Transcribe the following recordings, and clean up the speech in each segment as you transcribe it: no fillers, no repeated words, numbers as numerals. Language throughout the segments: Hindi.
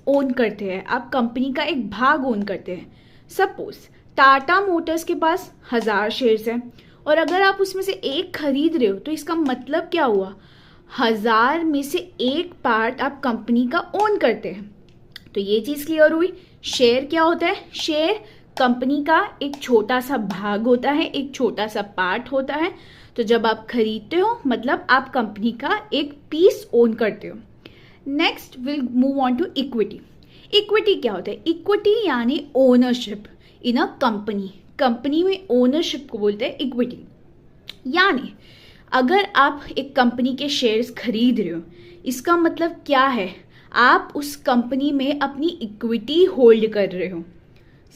ओन करते हैं, आप कंपनी का एक भाग ओन करते हैं। सपोज टाटा मोटर्स के पास 1000 शेयर्स हैं और अगर आप उसमें से एक खरीद रहे हो तो इसका मतलब क्या हुआ, 1000 में से एक पार्ट आप कंपनी का ओन करते हैं। तो ये चीज़ क्लियर हुई। शेयर क्या होता है, शेयर कंपनी का एक छोटा सा भाग होता है, एक छोटा सा पार्ट होता है। तो जब आप खरीदते हो मतलब आप कंपनी का एक पीस ओन करते हो। Next will move on to equity. Equity क्या होता है, इक्विटी यानी ownership in a company. Company में ओनरशिप को बोलते हैं इक्विटी। यानी अगर आप एक कंपनी के शेयर्स खरीद रहे हो, इसका मतलब क्या है, आप उस कंपनी में अपनी इक्विटी होल्ड कर रहे हो।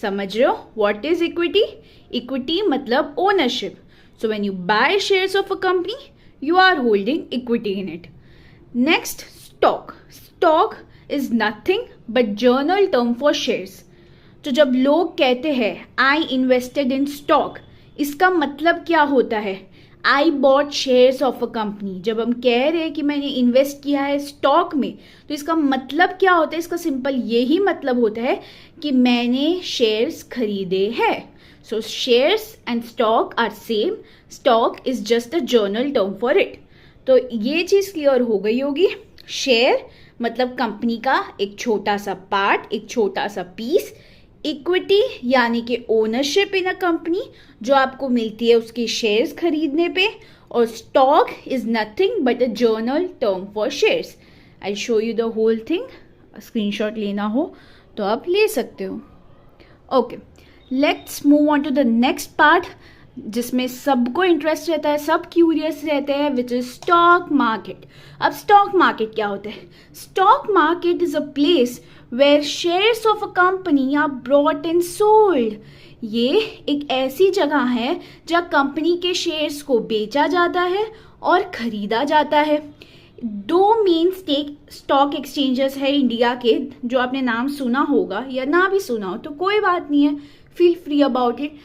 समझ रहे हो व्हाट इज इक्विटी? इक्विटी मतलब ownership. So when you buy shares of a company you are holding equity in it. Next stock. Stock is nothing but general term for shares. तो जब लोग कहते हैं आई इन्वेस्टेड इन स्टॉक, इसका मतलब क्या होता है, I bought shares of a company. जब हम कह रहे हैं कि मैंने इन्वेस्ट किया है स्टॉक में तो इसका मतलब क्या होता है, इसका सिंपल यही मतलब होता है कि मैंने शेयर्स खरीदे हैं। So shares and stock are same, stock is just a general term for it. तो ये चीज़ क्लियर हो गई होगी। शेयर मतलब कंपनी का एक छोटा सा पार्ट, एक छोटा सा पीस। इक्विटी यानी कि ओनरशिप इन अ कंपनी जो आपको मिलती है उसके शेयर्स खरीदने पे। और stock is nothing but a general term for shares. I show you the whole thing. Screenshot लेना हो तो आप ले सकते हो। Okay, let's move on to the next part जिसमें सबको इंटरेस्ट रहता है, सब क्यूरियस रहते हैं, विच इज स्टॉक मार्केट। अब स्टॉक मार्केट क्या होता है? Stock market is a place where shares of a company are brought and sold. ये एक ऐसी जगह है जहाँ कंपनी के शेयर्स को बेचा जाता है और खरीदा जाता है। दो मेन स्टॉक एक्सचेंजेस है इंडिया के जो आपने नाम सुना होगा या ना भी सुना हो तो कोई बात नहीं है, फील फ्री अबाउट इट।